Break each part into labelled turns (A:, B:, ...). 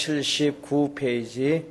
A: 279페이지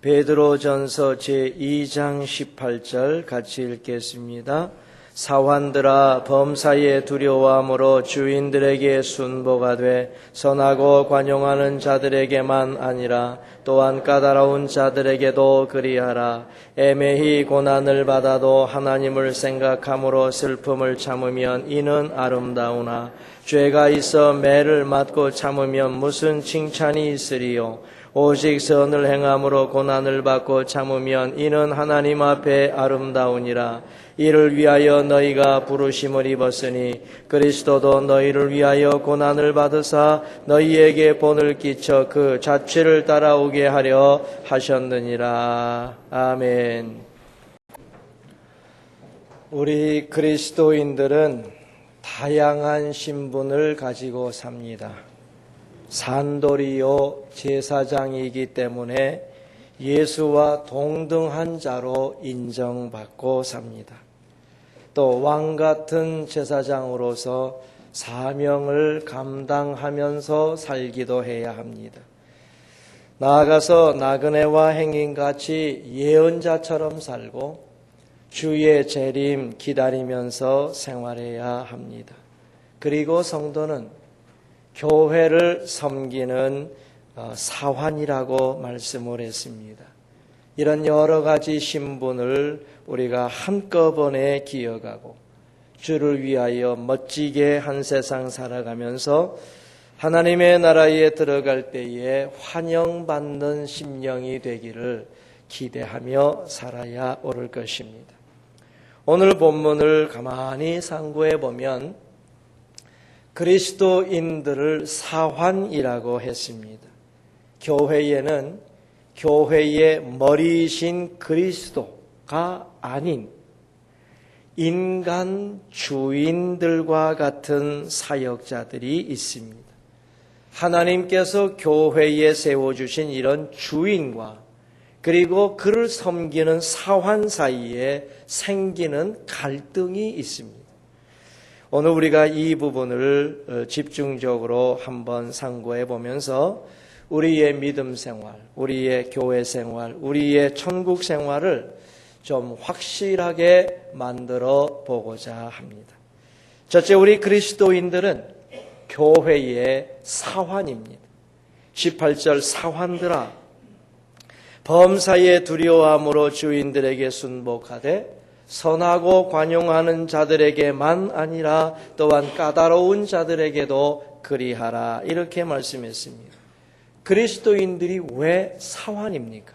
A: 베드로전서 제2장 18절 같이 읽겠습니다. 사환들아 범사에 두려워함으로 주인들에게 순보가 돼 선하고 관용하는 자들에게만 아니라 또한 까다로운 자들에게도 그리하라. 애매히 고난을 받아도 하나님을 생각함으로 슬픔을 참으면 이는 아름다우나 죄가 있어 매를 맞고 참으면 무슨 칭찬이 있으리요. 오직 선을 행함으로 고난을 받고 참으면 이는 하나님 앞에 아름다우니라. 이를 위하여 너희가 부르심을 입었으니 그리스도도 너희를 위하여 고난을 받으사 너희에게 본을 끼쳐 그 자취를 따라오게 하려 하셨느니라. 아멘. 우리 그리스도인들은 다양한 신분을 가지고 삽니다. 산도리요 제사장이기 때문에 예수와 동등한 자로 인정받고 삽니다. 또 왕같은 제사장으로서 사명을 감당하면서 살기도 해야 합니다. 나아가서 나그네와 행인같이 예언자처럼 살고 주의 재림 기다리면서 생활해야 합니다. 그리고 성도는 교회를 섬기는 사환이라고 말씀을 했습니다. 이런 여러 가지 신분을 우리가 한꺼번에 기억하고 주를 위하여 멋지게 한 세상 살아가면서 하나님의 나라에 들어갈 때에 환영받는 심령이 되기를 기대하며 살아야 옳을 것입니다. 오늘 본문을 가만히 상고해 보면 그리스도인들을 사환이라고 했습니다. 교회에는 교회의 머리이신 그리스도가 아닌 인간 주인들과 같은 사역자들이 있습니다. 하나님께서 교회에 세워주신 이런 주인과 그리고 그를 섬기는 사환 사이에 생기는 갈등이 있습니다. 오늘 우리가 이 부분을 집중적으로 한번 상고해 보면서 우리의 믿음 생활, 우리의 교회 생활, 우리의 천국 생활을 좀 확실하게 만들어 보고자 합니다. 첫째, 우리 그리스도인들은 교회의 사환입니다. 18절 사환들아 범사에 두려워함으로 주인들에게 순복하되 선하고 관용하는 자들에게만 아니라 또한 까다로운 자들에게도 그리하라. 이렇게 말씀했습니다. 그리스도인들이 왜 사환입니까?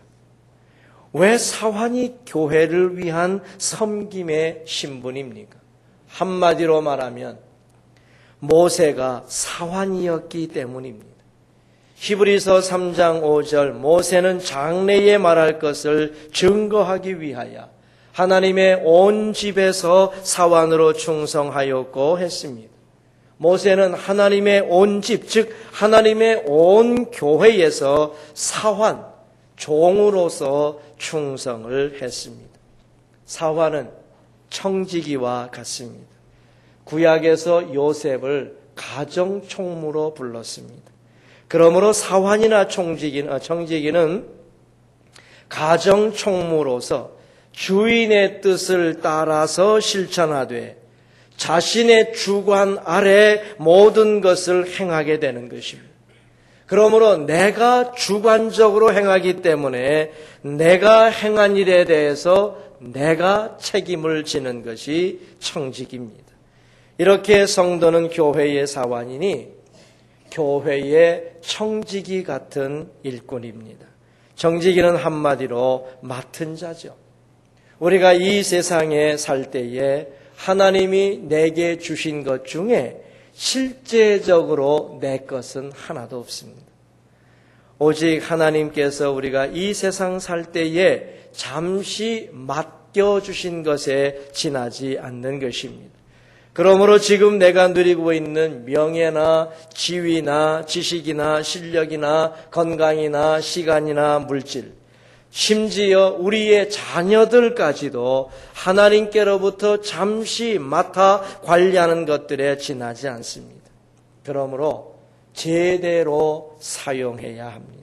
A: 왜 사환이 교회를 위한 섬김의 신분입니까? 한마디로 말하면 모세가 사환이었기 때문입니다. 히브리서 3장 5절 모세는 장래에 말할 것을 증거하기 위하여 하나님의 온 집에서 사환으로 충성하였고 했습니다. 모세는 하나님의 온 집, 즉 하나님의 온 교회에서 사환, 종으로서 충성을 했습니다. 사환은 청지기와 같습니다. 구약에서 요셉을 가정총무로 불렀습니다. 그러므로 사환이나 청지기는 가정총무로서 주인의 뜻을 따라서 실천하되 자신의 주관 아래 모든 것을 행하게 되는 것입니다. 그러므로 내가 주관적으로 행하기 때문에 내가 행한 일에 대해서 내가 책임을 지는 것이 청직입니다. 이렇게 성도는 교회의 사환이니 교회의 청지기 같은 일꾼입니다. 청지기는 한마디로 맡은 자죠. 우리가 이 세상에 살 때에 하나님이 내게 주신 것 중에 실제적으로 내 것은 하나도 없습니다. 오직 하나님께서 우리가 이 세상 살 때에 잠시 맡겨주신 것에 지나지 않는 것입니다. 그러므로 지금 내가 누리고 있는 명예나 지위나 지식이나 실력이나 건강이나 시간이나 물질, 심지어 우리의 자녀들까지도 하나님께로부터 잠시 맡아 관리하는 것들에 지나지 않습니다. 그러므로 제대로 사용해야 합니다.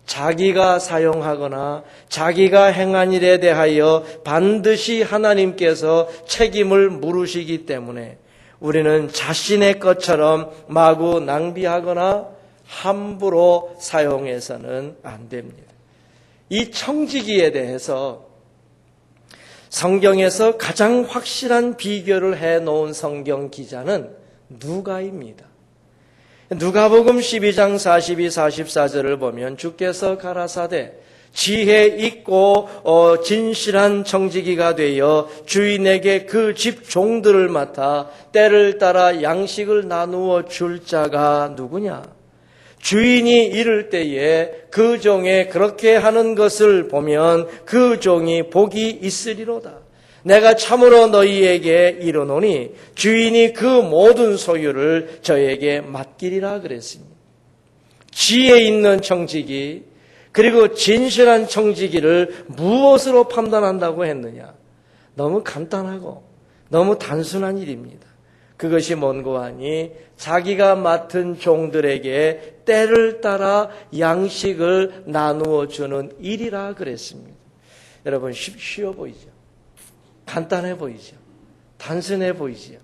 A: 자기가 사용하거나 자기가 행한 일에 대하여 반드시 하나님께서 책임을 물으시기 때문에 우리는 자신의 것처럼 마구 낭비하거나 함부로 사용해서는 안 됩니다. 이 청지기에 대해서 성경에서 가장 확실한 비교를 해놓은 성경 기자는 누가입니다. 누가복음 12장 42, 44절을 보면 주께서 가라사대 지혜 있고 진실한 청지기가 되어 주인에게 그 집 종들을 맡아 때를 따라 양식을 나누어 줄 자가 누구냐? 주인이 이를 때에 그 종의 그렇게 하는 것을 보면 그 종이 복이 있으리로다. 내가 참으로 너희에게 이르노니 주인이 그 모든 소유를 저에게 맡기리라 그랬습니다. 지혜 있는 청지기 그리고 진실한 청지기를 무엇으로 판단한다고 했느냐? 너무 간단하고 너무 단순한 일입니다. 그것이 뭔고 하니 자기가 맡은 종들에게 때를 따라 양식을 나누어 주는 일이라 그랬습니다. 여러분 쉬워 보이죠? 간단해 보이죠? 단순해 보이죠?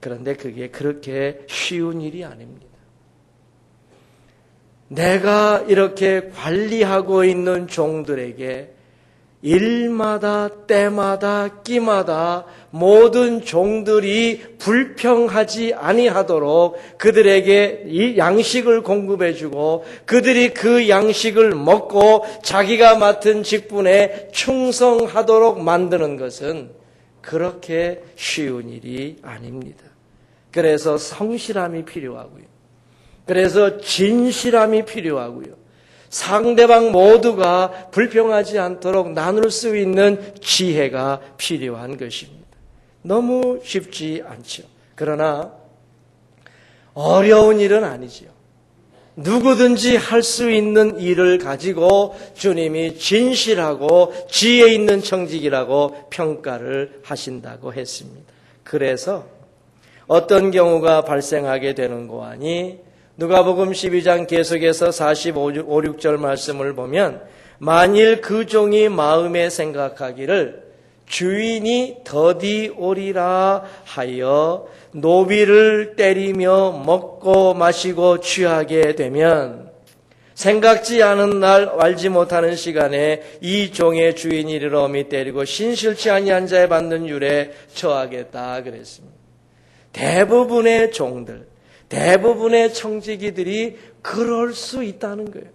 A: 그런데 그게 그렇게 쉬운 일이 아닙니다. 내가 이렇게 관리하고 있는 종들에게 일마다 때마다 끼마다 모든 종들이 불평하지 아니하도록 그들에게 이 양식을 공급해주고 그들이 그 양식을 먹고 자기가 맡은 직분에 충성하도록 만드는 것은 그렇게 쉬운 일이 아닙니다. 그래서 성실함이 필요하고요. 그래서 진실함이 필요하고요. 상대방 모두가 불평하지 않도록 나눌 수 있는 지혜가 필요한 것입니다. 너무 쉽지 않죠. 그러나 어려운 일은 아니지요. 누구든지 할 수 있는 일을 가지고 주님이 진실하고 지혜 있는 청지기라고 평가를 하신다고 했습니다. 그래서 어떤 경우가 발생하게 되는고 하니 누가복음 12장 계속해서 45, 6절 말씀을 보면 만일 그 종이 마음에 생각하기를 주인이 더디 오리라 하여 노비를 때리며 먹고 마시고 취하게 되면 생각지 않은 날 알지 못하는 시간에 이 종의 주인이 이르러 어미 때리고 신실치 아니한 자에 받는 율에 처하겠다 그랬습니다. 대부분의 종들, 대부분의 청지기들이 그럴 수 있다는 거예요.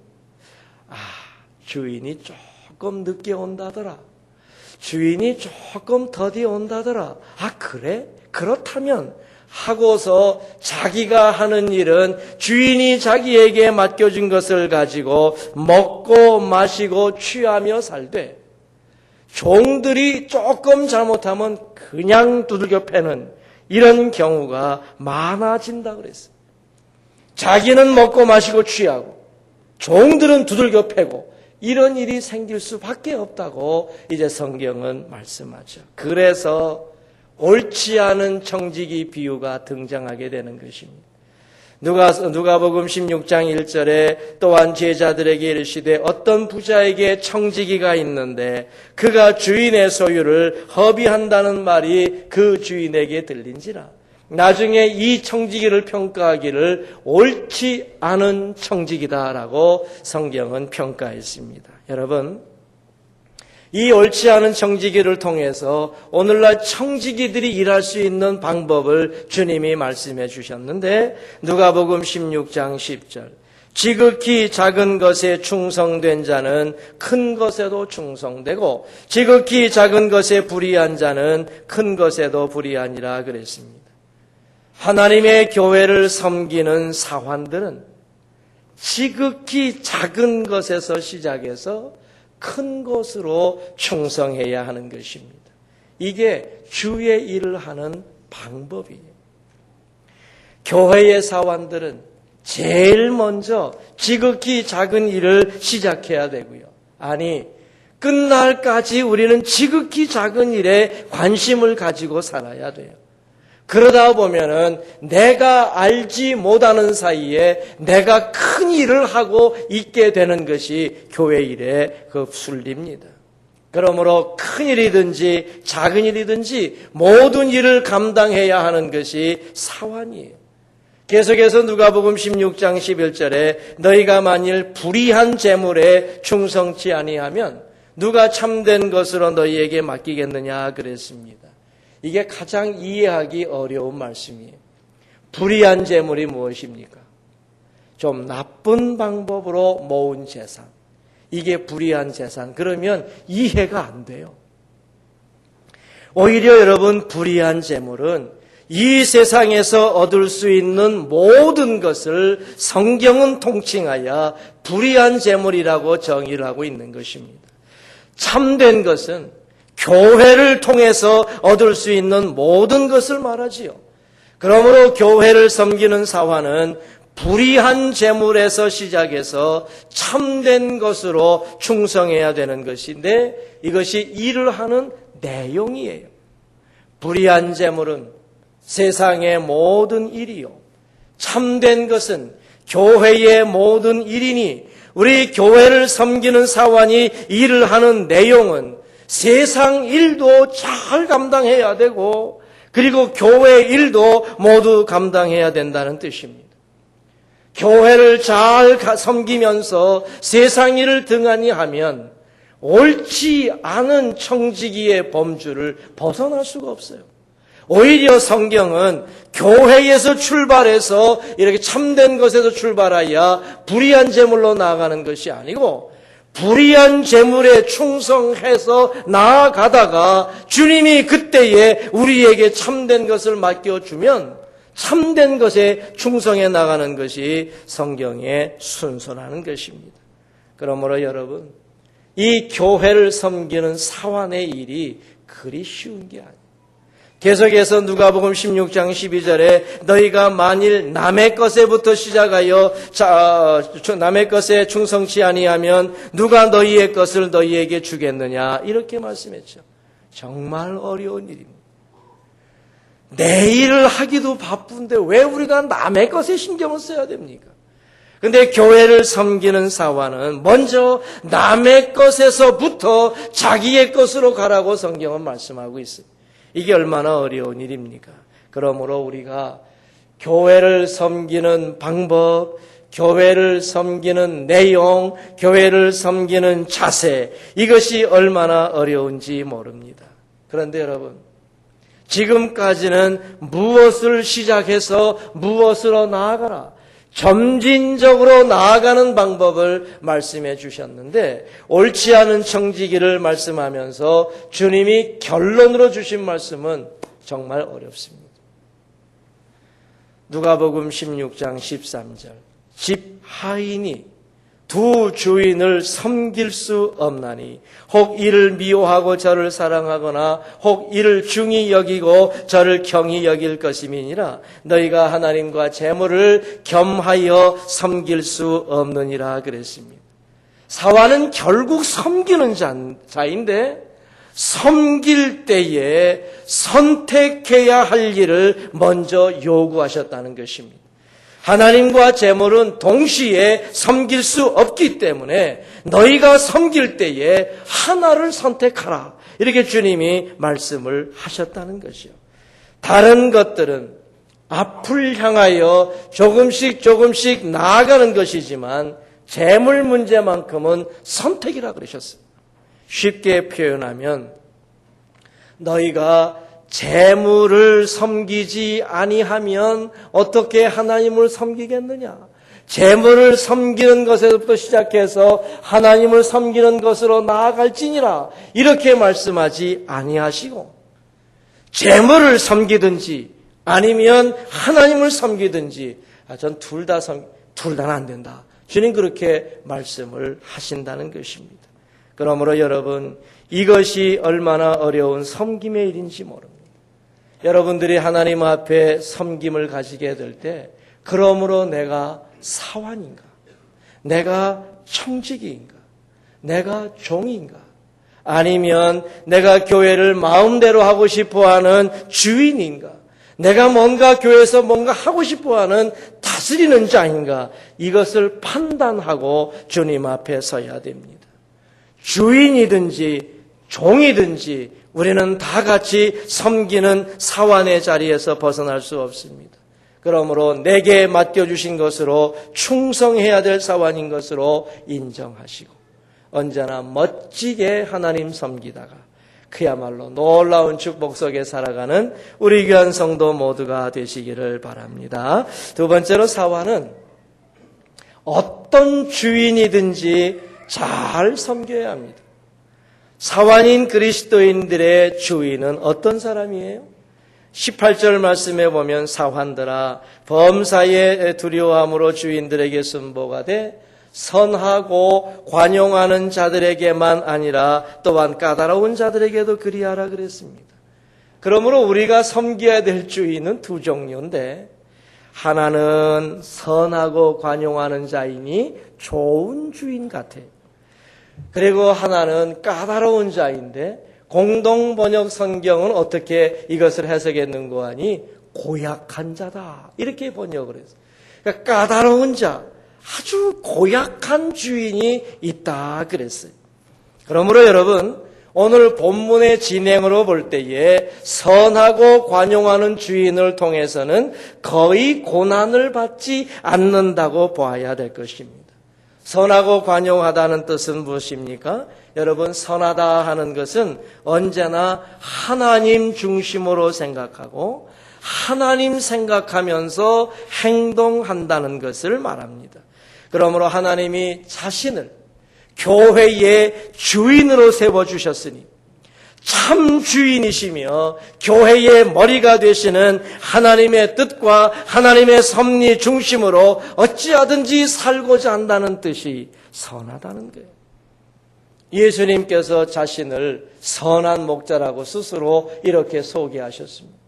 A: 주인이 조금 늦게 온다더라. 주인이 조금 더디 온다더라. 그래? 그렇다면 하고서 자기가 하는 일은 주인이 자기에게 맡겨준 것을 가지고 먹고 마시고 취하며 살되 종들이 조금 잘못하면 그냥 두들겨 패는 이런 경우가 많아진다 그랬어요. 자기는 먹고 마시고 취하고 종들은 두들겨 패고 이런 일이 생길 수밖에 없다고 이제 성경은 말씀하죠. 그래서 옳지 않은 청지기 비유가 등장하게 되는 것입니다. 누가복음 16장 1절에 또한 제자들에게 이르시되 어떤 부자에게 청지기가 있는데 그가 주인의 소유를 허비한다는 말이 그 주인에게 들린지라. 나중에 이 청지기를 평가하기를 옳지 않은 청지기다라고 성경은 평가했습니다. 여러분, 이 옳지 않은 청지기를 통해서 오늘날 청지기들이 일할 수 있는 방법을 주님이 말씀해 주셨는데 누가복음 16장 10절 지극히 작은 것에 충성된 자는 큰 것에도 충성되고 지극히 작은 것에 불의한 자는 큰 것에도 불의하니라 그랬습니다. 하나님의 교회를 섬기는 사환들은 지극히 작은 것에서 시작해서 큰 것으로 충성해야 하는 것입니다. 이게 주의 일을 하는 방법이에요. 교회의 사원들은 제일 먼저 지극히 작은 일을 시작해야 되고요. 끝날까지 우리는 지극히 작은 일에 관심을 가지고 살아야 돼요. 그러다 보면은 내가 알지 못하는 사이에 내가 큰 일을 하고 있게 되는 것이 교회 일의 그 순리입니다. 그러므로 큰 일이든지 작은 일이든지 모든 일을 감당해야 하는 것이 사환이에요. 계속해서 누가복음 16장 11절에 너희가 만일 불의한 재물에 충성치 아니하면 누가 참된 것으로 너희에게 맡기겠느냐 그랬습니다. 이게 가장 이해하기 어려운 말씀이에요. 불의한 재물이 무엇입니까? 좀 나쁜 방법으로 모은 재산. 이게 불의한 재산. 그러면 이해가 안 돼요. 오히려 여러분, 불의한 재물은 이 세상에서 얻을 수 있는 모든 것을 성경은 통칭하여 불의한 재물이라고 정의를 하고 있는 것입니다. 참된 것은 교회를 통해서 얻을 수 있는 모든 것을 말하지요. 그러므로 교회를 섬기는 사화는 불의한 재물에서 시작해서 참된 것으로 충성해야 되는 것인데 이것이 일을 하는 내용이에요. 불의한 재물은 세상의 모든 일이요. 참된 것은 교회의 모든 일이니 우리 교회를 섬기는 사관이 일을 하는 내용은 세상 일도 잘 감당해야 되고 그리고 교회 일도 모두 감당해야 된다는 뜻입니다. 교회를 잘 섬기면서 세상 일을 등한히 하면 옳지 않은 청지기의 범주를 벗어날 수가 없어요. 오히려 성경은 교회에서 출발해서 이렇게 참된 것에서 출발하여 불의한 재물로 나아가는 것이 아니고 불의한 재물에 충성해서 나아가다가 주님이 그때에 우리에게 참된 것을 맡겨주면 참된 것에 충성해 나가는 것이 성경의 순서라는 것입니다. 그러므로 여러분, 이 교회를 섬기는 사환의 일이 그리 쉬운 게 아니에요. 계속해서 누가복음 16장 12절에 너희가 만일 남의 것에부터 시작하여 남의 것에 충성치 아니하면 누가 너희의 것을 너희에게 주겠느냐 이렇게 말씀했죠. 정말 어려운 일입니다. 내 일을 하기도 바쁜데 왜 우리가 남의 것에 신경을 써야 됩니까? 근데 교회를 섬기는 사화는 먼저 남의 것에서부터 자기의 것으로 가라고 성경은 말씀하고 있습니다. 이게 얼마나 어려운 일입니까? 그러므로 우리가 교회를 섬기는 방법, 교회를 섬기는 내용, 교회를 섬기는 자세, 이것이 얼마나 어려운지 모릅니다. 그런데 여러분, 지금까지는 무엇을 시작해서 무엇으로 나아가라, 점진적으로 나아가는 방법을 말씀해 주셨는데 옳지 않은 청지기를 말씀하면서 주님이 결론으로 주신 말씀은 정말 어렵습니다. 누가복음 16장 13절 집 하인이 두 주인을 섬길 수 없나니 혹 이를 미워하고 저를 사랑하거나 혹 이를 중히 여기고 저를 경히 여길 것임이니라. 너희가 하나님과 재물을 겸하여 섬길 수 없느니라 그랬습니다. 사화는 결국 섬기는 자인데 섬길 때에 선택해야 할 일을 먼저 요구하셨다는 것입니다. 하나님과 재물은 동시에 섬길 수 없기 때문에 너희가 섬길 때에 하나를 선택하라. 이렇게 주님이 말씀을 하셨다는 것이요. 다른 것들은 앞을 향하여 조금씩 나아가는 것이지만 재물 문제만큼은 선택이라 그러셨습니다. 쉽게 표현하면 너희가 재물을 섬기지 아니하면 어떻게 하나님을 섬기겠느냐? 재물을 섬기는 것에서부터 시작해서 하나님을 섬기는 것으로 나아갈지니라 이렇게 말씀하지 아니하시고 재물을 섬기든지 아니면 하나님을 섬기든지 전 둘 다는 안 된다. 주님 그렇게 말씀을 하신다는 것입니다. 그러므로 여러분 이것이 얼마나 어려운 섬김의 일인지 모릅니다. 여러분들이 하나님 앞에 섬김을 가지게 될 때 그러므로 내가 사환인가? 내가 청지기인가? 내가 종인가? 아니면 내가 교회를 마음대로 하고 싶어하는 주인인가? 내가 뭔가 교회에서 뭔가 하고 싶어하는 다스리는 자인가, 이것을 판단하고 주님 앞에 서야 됩니다. 주인이든지 종이든지 우리는 다 같이 섬기는 사환의 자리에서 벗어날 수 없습니다. 그러므로 내게 맡겨주신 것으로 충성해야 될 사환인 것으로 인정하시고 언제나 멋지게 하나님 섬기다가 그야말로 놀라운 축복 속에 살아가는 우리 귀한 성도 모두가 되시기를 바랍니다. 두 번째로 사환은 어떤 주인이든지 잘 섬겨야 합니다. 사환인 그리스도인들의 주인은 어떤 사람이에요? 18절 말씀에 보면 사환들아 범사에 두려워함으로 주인들에게 순복하되 선하고 관용하는 자들에게만 아니라 또한 까다로운 자들에게도 그리하라 그랬습니다. 그러므로 우리가 섬겨야 될 주인은 두 종류인데 하나는 선하고 관용하는 자이니 좋은 주인 같아요. 그리고 하나는 까다로운 자인데 공동번역 성경은 어떻게 이것을 해석했는고 하니 고약한 자다 이렇게 번역을 했어요. 그러니까 까다로운 자, 아주 고약한 주인이 있다 그랬어요. 그러므로 여러분 오늘 본문의 진행으로 볼 때에 선하고 관용하는 주인을 통해서는 거의 고난을 받지 않는다고 봐야 될 것입니다. 선하고 관용하다는 뜻은 무엇입니까? 여러분 선하다 하는 것은 언제나 하나님 중심으로 생각하고 하나님 생각하면서 행동한다는 것을 말합니다. 그러므로 하나님이 자신을 교회의 주인으로 세워주셨으니 참 주인이시며 교회의 머리가 되시는 하나님의 뜻과 하나님의 섭리 중심으로 어찌하든지 살고자 한다는 뜻이 선하다는 거예요. 예수님께서 자신을 선한 목자라고 스스로 이렇게 소개하셨습니다.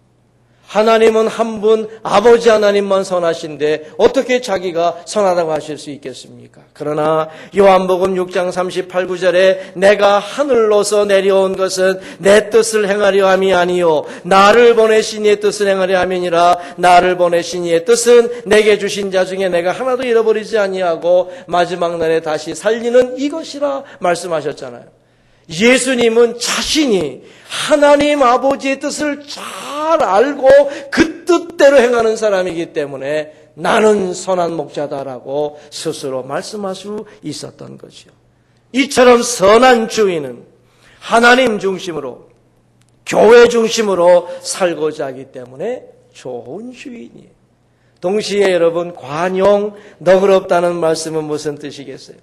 A: 하나님은 한 분 아버지 하나님만 선하신데 어떻게 자기가 선하다고 하실 수 있겠습니까? 그러나 요한복음 6장 38, 9절에 내가 하늘로서 내려온 것은 내 뜻을 행하려 함이 아니요 나를 보내신 이의 뜻을 행하려 함이니라. 나를 보내신 이의 뜻은 내게 주신 자 중에 내가 하나도 잃어버리지 아니하고 마지막 날에 다시 살리는 이것이라 말씀하셨잖아요. 예수님은 자신이 하나님 아버지의 뜻을 잘 알고 그 뜻대로 행하는 사람이기 때문에 나는 선한 목자다라고 스스로 말씀할 수 있었던 거죠. 이처럼 선한 주인은 하나님 중심으로 교회 중심으로 살고자 하기 때문에 좋은 주인이에요. 동시에 여러분 관용, 너그럽다는 말씀은 무슨 뜻이겠어요?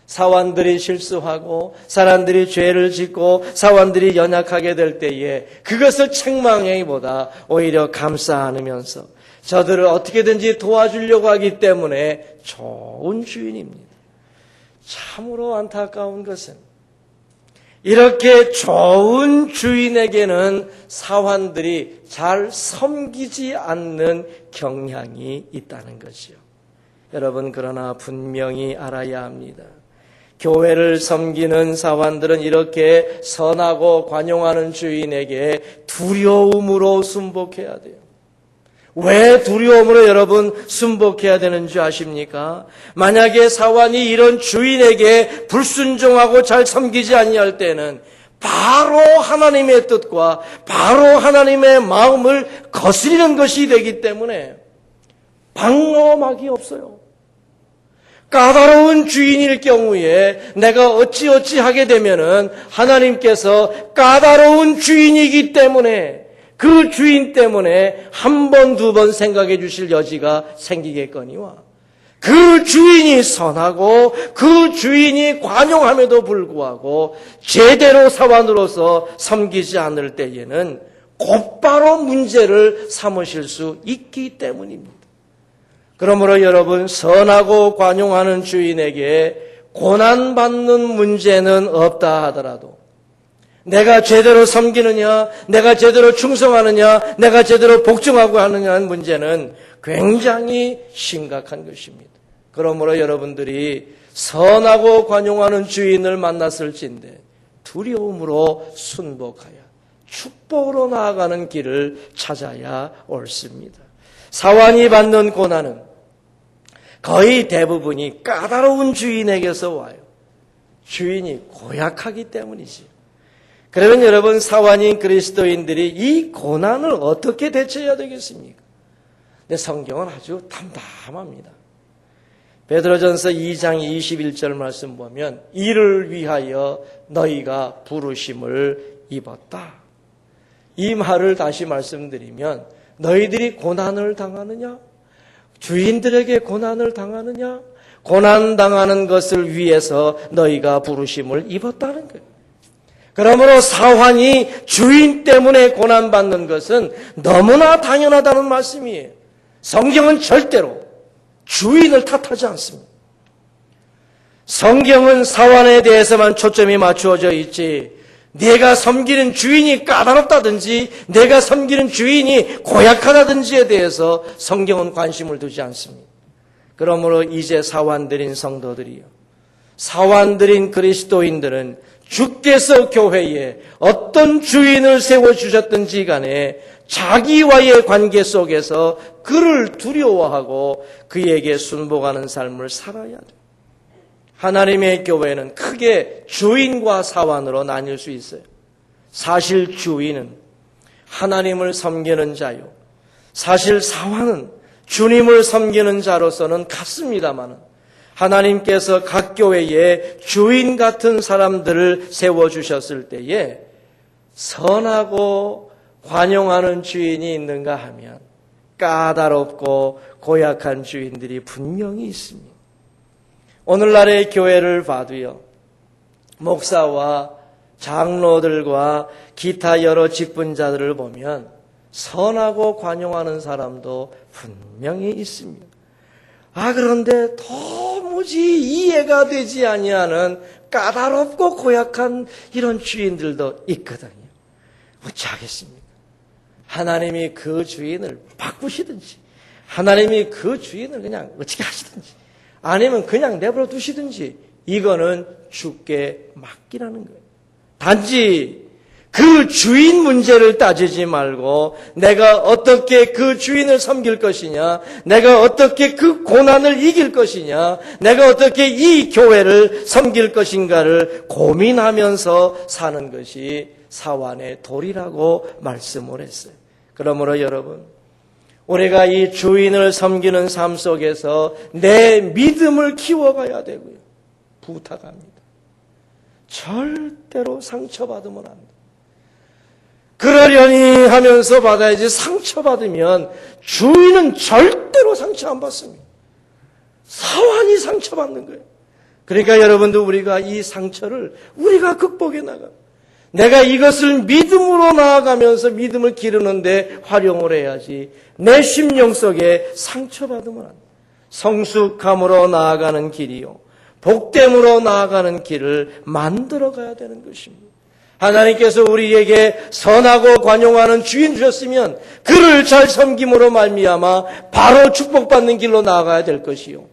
A: 사환들이 실수하고 사람들이 죄를 짓고 사환들이 연약하게 될 때에 그것을 책망하기보다 오히려 감싸 안으면서 저들을 어떻게든지 도와주려고 하기 때문에 좋은 주인입니다. 참으로 안타까운 것은 이렇게 좋은 주인에게는 사환들이 잘 섬기지 않는 경향이 있다는 것이요. 여러분 그러나 분명히 알아야 합니다. 교회를 섬기는 사환들은 이렇게 선하고 관용하는 주인에게 두려움으로 순복해야 돼요. 왜 두려움으로 여러분 순복해야 되는 줄 아십니까? 만약에 사환이 이런 주인에게 불순종하고 잘 섬기지 아니할 때는 바로 하나님의 뜻과 바로 하나님의 마음을 거스리는 것이 되기 때문에 방어막이 없어요. 까다로운 주인일 경우에 내가 어찌어찌 하게 되면은 하나님께서 까다로운 주인이기 때문에 그 주인 때문에 한 번, 두 번 생각해 주실 여지가 생기겠거니와 그 주인이 선하고 그 주인이 관용함에도 불구하고 제대로 사환으로서 섬기지 않을 때에는 곧바로 문제를 삼으실 수 있기 때문입니다. 그러므로 여러분 선하고 관용하는 주인에게 고난받는 문제는 없다 하더라도 내가 제대로 섬기느냐, 내가 제대로 충성하느냐, 내가 제대로 복종하고 하느냐는 문제는 굉장히 심각한 것입니다. 그러므로 여러분들이 선하고 관용하는 주인을 만났을진데 두려움으로 순복하여 축복으로 나아가는 길을 찾아야 옳습니다. 사환이 받는 고난은 거의 대부분이 까다로운 주인에게서 와요. 주인이 고약하기 때문이지요. 그러면 여러분, 사환인 그리스도인들이 이 고난을 어떻게 대처해야 되겠습니까? 근데 성경은 아주 담담합니다. 베드로전서 2장 21절 말씀 보면 이를 위하여 너희가 부르심을 입었다. 이 말을 다시 말씀드리면 너희들이 고난을 당하느냐? 주인들에게 고난을 당하느냐? 고난당하는 것을 위해서 너희가 부르심을 입었다는 거예요. 그러므로 사환이 주인 때문에 고난받는 것은 너무나 당연하다는 말씀이에요. 성경은 절대로 주인을 탓하지 않습니다. 성경은 사환에 대해서만 초점이 맞추어져 있지, 내가 섬기는 주인이 까다롭다든지 내가 섬기는 주인이 고약하다든지에 대해서 성경은 관심을 두지 않습니다. 그러므로 이제 사환들인 성도들이요, 사환들인 그리스도인들은 주께서 교회에 어떤 주인을 세워주셨든지 간에 자기와의 관계 속에서 그를 두려워하고 그에게 순복하는 삶을 살아야 돼요. 하나님의 교회는 크게 주인과 사환으로 나뉠 수 있어요. 사실 주인은 하나님을 섬기는 자요, 사실 사환은 주님을 섬기는 자로서는 같습니다만, 하나님께서 각 교회에 주인 같은 사람들을 세워주셨을 때에 선하고 관용하는 주인이 있는가 하면 까다롭고 고약한 주인들이 분명히 있습니다. 오늘날의 교회를 봐도요, 목사와 장로들과 기타 여러 직분자들을 보면 선하고 관용하는 사람도 분명히 있습니다. 그런데 도무지 이해가 되지 아니하는 까다롭고 고약한 이런 주인들도 있거든요. 어찌하겠습니까? 하나님이 그 주인을 바꾸시든지, 하나님이 그 주인을 그냥 어떻게 하시든지, 아니면 그냥 내버려 두시든지, 이거는 주께 맡기라는 거예요. 단지 그 주인 문제를 따지지 말고 내가 어떻게 그 주인을 섬길 것이냐, 내가 어떻게 그 고난을 이길 것이냐, 내가 어떻게 이 교회를 섬길 것인가를 고민하면서 사는 것이 사환의 도리라고 말씀을 했어요. 그러므로 여러분, 우리가 이 주인을 섬기는 삶 속에서 내 믿음을 키워가야 되고요, 부탁합니다. 절대로 상처받으면 안 돼요. 그러려니 하면서 받아야지, 상처받으면 주인은 절대로 상처 안 받습니다. 사환이 상처받는 거예요. 그러니까 여러분도 우리가 이 상처를 우리가 극복해 나가, 내가 이것을 믿음으로 나아가면서 믿음을 기르는데 활용을 해야지, 내 심령 속에 상처받으면 안 돼요. 성숙함으로 나아가는 길이요, 복됨으로 나아가는 길을 만들어 가야 되는 것입니다. 하나님께서 우리에게 선하고 관용하는 주인 주셨으면 그를 잘 섬김으로 말미암아 바로 축복받는 길로 나아가야 될 것이요,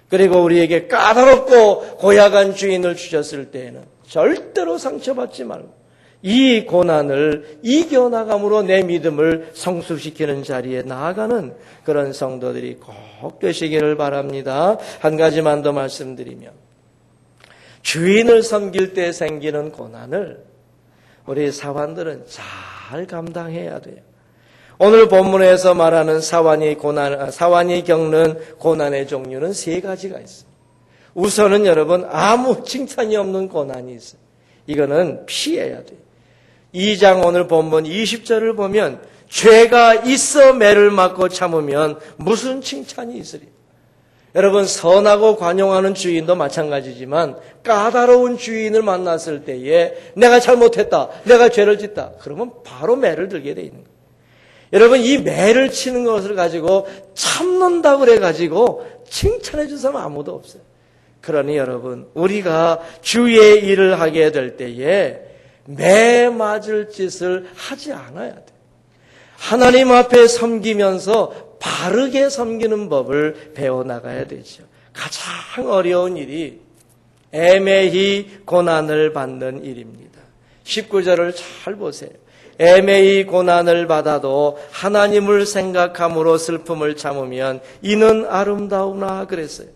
A: 그리고 우리에게 까다롭고 고약한 주인을 주셨을 때에는 절대로 상처받지 말고 이 고난을 이겨나감으로 내 믿음을 성숙시키는 자리에 나아가는 그런 성도들이 꼭 되시기를 바랍니다. 한 가지만 더 말씀드리면, 주인을 섬길 때 생기는 고난을 우리 사환들은 잘 감당해야 돼요. 오늘 본문에서 말하는 사환이 겪는 고난의 종류는 3가지가 있어요. 우선은 여러분, 아무 칭찬이 없는 고난이 있어요. 이거는 피해야 돼요. 2장 오늘 본문 20절을 보면 죄가 있어 매를 맞고 참으면 무슨 칭찬이 있으리. 여러분, 선하고 관용하는 주인도 마찬가지지만 까다로운 주인을 만났을 때에 내가 잘못했다, 내가 죄를 짓다, 그러면 바로 매를 들게 돼 있는 거예요. 여러분, 이 매를 치는 것을 가지고 참는다고 그래가지고 칭찬해 준 사람 아무도 없어요. 그러니 여러분, 우리가 주의 일을 하게 될 때에 매 맞을 짓을 하지 않아야 돼요. 하나님 앞에 섬기면서 바르게 섬기는 법을 배워나가야 되죠. 가장 어려운 일이 애매히 고난을 받는 일입니다. 19절을 잘 보세요. 애매히 고난을 받아도 하나님을 생각함으로 슬픔을 참으면 이는 아름다우나 그랬어요.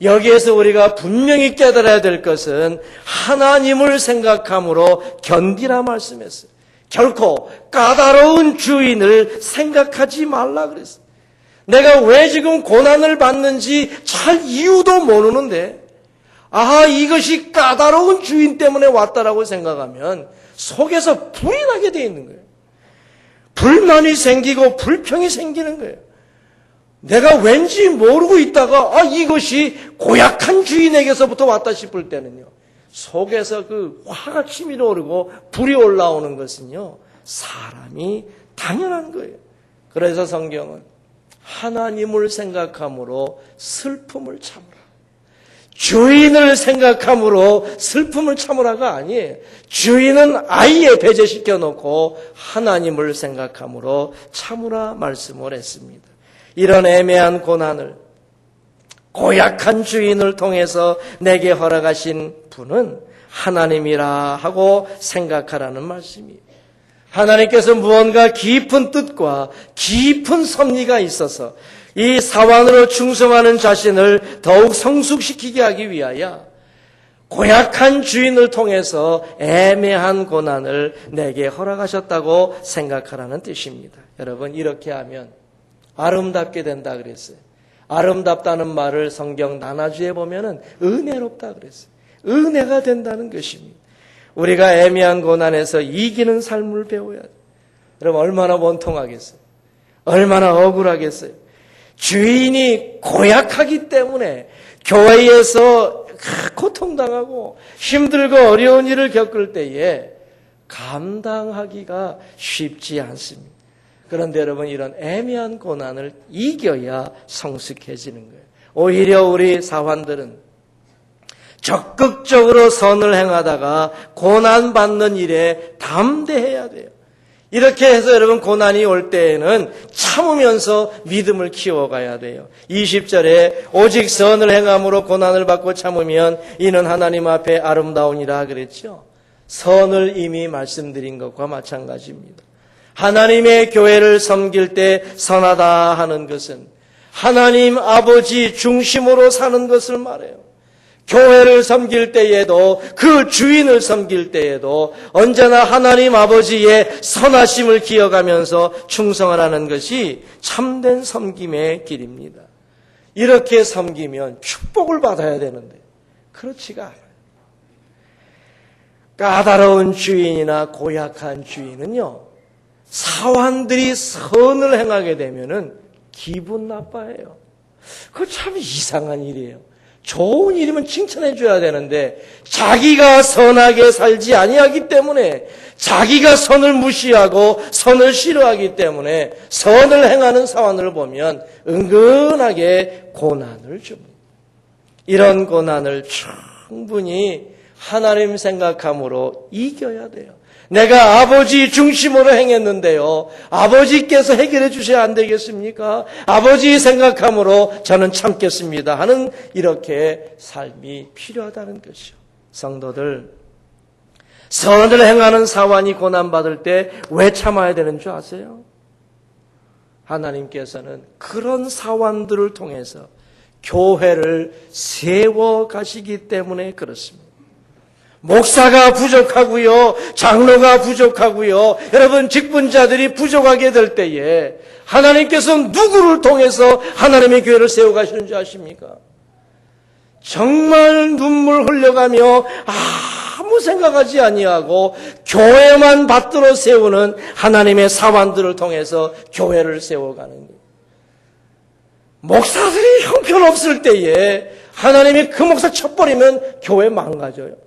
A: 여기에서 우리가 분명히 깨달아야 될 것은 하나님을 생각함으로 견디라 말씀했어요. 결코 까다로운 주인을 생각하지 말라 그랬어요. 내가 왜 지금 고난을 받는지 잘 이유도 모르는데 이것이 까다로운 주인 때문에 왔다라고 생각하면 속에서 불이 나게 돼 있는 거예요. 불만이 생기고 불평이 생기는 거예요. 내가 왠지 모르고 있다가 이것이 고약한 주인에게서부터 왔다 싶을 때는요, 속에서 그 화가 치밀어 오르고 불이 올라오는 것은요, 사람이 당연한 거예요. 그래서 성경은 하나님을 생각함으로 슬픔을 참으라. 주인을 생각함으로 슬픔을 참으라가 아니에요. 주인은 아예 배제시켜 놓고 하나님을 생각함으로 참으라 말씀을 했습니다. 이런 애매한 고난을 고약한 주인을 통해서 내게 허락하신 분은 하나님이라 하고 생각하라는 말씀이에요. 하나님께서 무언가 깊은 뜻과 깊은 섭리가 있어서 이 사환으로 충성하는 자신을 더욱 성숙시키게 하기 위하여 고약한 주인을 통해서 애매한 고난을 내게 허락하셨다고 생각하라는 뜻입니다. 여러분, 이렇게 하면 아름답게 된다 그랬어요. 아름답다는 말을 성경 나나주에 보면은 은혜롭다 그랬어요. 은혜가 된다는 것입니다. 우리가 애매한 고난에서 이기는 삶을 배워야 돼요. 여러분, 얼마나 원통하겠어요? 얼마나 억울하겠어요? 주인이 고약하기 때문에 교회에서 고통당하고 힘들고 어려운 일을 겪을 때에 감당하기가 쉽지 않습니다. 그런데 여러분, 이런 애매한 고난을 이겨야 성숙해지는 거예요. 오히려 우리 사환들은 적극적으로 선을 행하다가 고난받는 일에 담대해야 돼요. 이렇게 해서 여러분, 고난이 올 때에는 참으면서 믿음을 키워가야 돼요. 20절에 오직 선을 행함으로 고난을 받고 참으면 이는 하나님 앞에 아름다우니라 그랬죠. 선을 이미 말씀드린 것과 마찬가지입니다. 하나님의 교회를 섬길 때 선하다 하는 것은 하나님 아버지 중심으로 사는 것을 말해요. 교회를 섬길 때에도 그 주인을 섬길 때에도 언제나 하나님 아버지의 선하심을 기억하면서 충성하라는 것이 참된 섬김의 길입니다. 이렇게 섬기면 축복을 받아야 되는데 그렇지가 않아요. 까다로운 주인이나 고약한 주인은요, 사환들이 선을 행하게 되면은 기분 나빠해요. 그거 참 이상한 일이에요. 좋은 일이면 칭찬해 줘야 되는데 자기가 선하게 살지 아니하기 때문에, 자기가 선을 무시하고 선을 싫어하기 때문에 선을 행하는 사환을 보면 은근하게 고난을 줍니다. 이런 고난을 충분히 하나님 생각함으로 이겨야 돼요. 내가 아버지 중심으로 행했는데요, 아버지께서 해결해 주셔야 안 되겠습니까? 아버지 생각함으로 저는 참겠습니다 하는 이렇게 삶이 필요하다는 것이죠. 성도들, 선을 행하는 사환이 고난받을 때 왜 참아야 되는 줄 아세요? 하나님께서는 그런 사환들을 통해서 교회를 세워 가시기 때문에 그렇습니다. 목사가 부족하고요, 장로가 부족하고요, 여러분 직분자들이 부족하게 될 때에 하나님께서 누구를 통해서 하나님의 교회를 세워가시는 줄 아십니까? 정말 눈물 흘려가며 아무 생각하지 아니하고 교회만 받들어 세우는 하나님의 사환들을 통해서 교회를 세워가는 거예요. 목사들이 형편없을 때에 하나님이 그 목사 쳐버리면 교회 망가져요.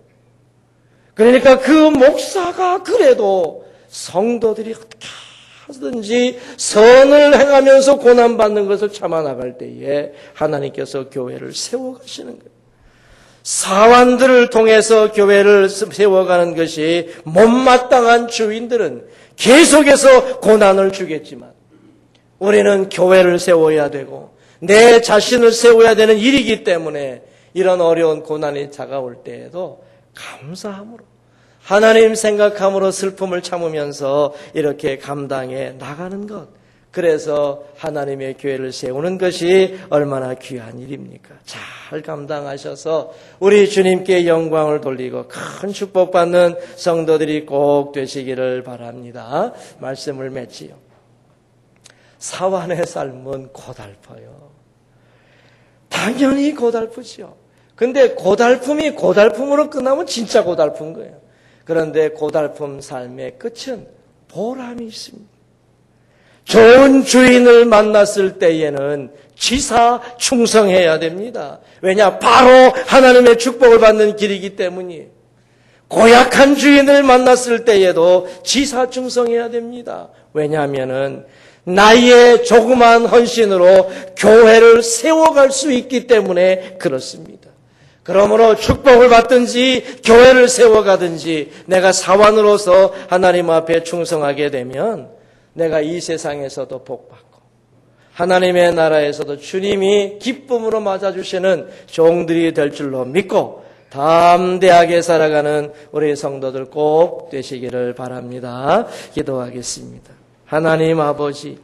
A: 그러니까 그 목사가 그래도 성도들이 어떻게 하든지 선을 행하면서 고난받는 것을 참아나갈 때에 하나님께서 교회를 세워가시는 거예요. 사환들을 통해서 교회를 세워가는 것이 못마땅한 주인들은 계속해서 고난을 주겠지만, 우리는 교회를 세워야 되고 내 자신을 세워야 되는 일이기 때문에 이런 어려운 고난이 다가올 때에도 감사함으로 하나님 생각함으로 슬픔을 참으면서 이렇게 감당해 나가는 것. 그래서 하나님의 교회를 세우는 것이 얼마나 귀한 일입니까? 잘 감당하셔서 우리 주님께 영광을 돌리고 큰 축복받는 성도들이 꼭 되시기를 바랍니다. 말씀을 맺지요. 사완의 삶은 고달퍼요. 당연히 고달프죠. 근데 고달픔이 고달픔으로 끝나면 진짜 고달픈 거예요. 그런데 고달픔 삶의 끝은 보람이 있습니다. 좋은 주인을 만났을 때에는 지사 충성해야 됩니다. 왜냐? 바로 하나님의 축복을 받는 길이기 때문이에요. 고약한 주인을 만났을 때에도 지사 충성해야 됩니다. 왜냐하면은 나의 조그만 헌신으로 교회를 세워갈 수 있기 때문에 그렇습니다. 그러므로 축복을 받든지 교회를 세워가든지 내가 사완으로서 하나님 앞에 충성하게 되면 내가 이 세상에서도 복받고 하나님의 나라에서도 주님이 기쁨으로 맞아주시는 종들이 될 줄로 믿고 담대하게 살아가는 우리 성도들 꼭 되시기를 바랍니다. 기도하겠습니다. 하나님 아버지,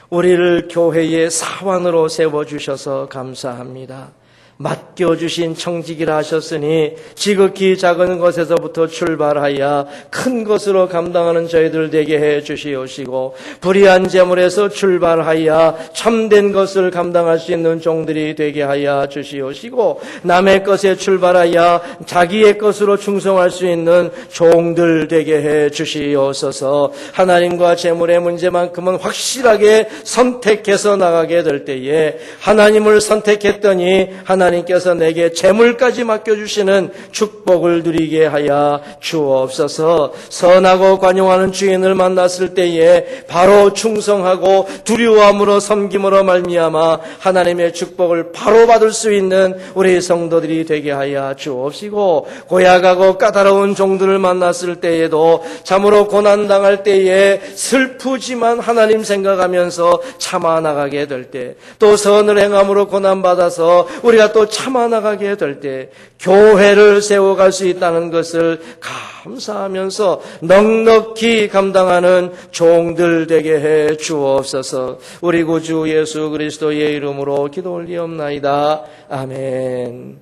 A: 우리를 교회의 사완으로 세워주셔서 감사합니다. 맡겨주신 청직이라 하셨으니 지극히 작은 것에서부터 출발하여 큰 것으로 감당하는 저희들 되게 해 주시옵시고 불의한 재물에서 출발하여 참된 것을 감당할 수 있는 종들이 되게 하여 주시옵시고 남의 것에 출발하여 자기의 것으로 충성할 수 있는 종들 되게 해 주시옵소서. 하나님과 재물의 문제만큼은 확실하게 선택해서 나가게 될 때에 하나님을 선택했더니 하나님께서 내게 재물까지 맡겨주시는 축복을 누리게 하여 주옵소서. 선하고 관용하는 주인을 만났을 때에 바로 충성하고 두려움으로 섬김으로 말미암아 하나님의 축복을 바로 받을 수 있는 우리 성도들이 되게 하여 주옵시고 고약하고 까다로운 종들을 만났을 때에도 참으로 고난당할 때에 슬프지만 하나님 생각하면서 참아 나가게 될 때 또 선을 행함으로 고난받아서 우리가 또 참아 나가게 될 때 교회를 세워갈 수 있다는 것을 감사하면서 넉넉히 감당하는 종들 되게 해 주옵소서. 우리 구주 예수 그리스도의 이름으로 기도 올리옵나이다. 아멘.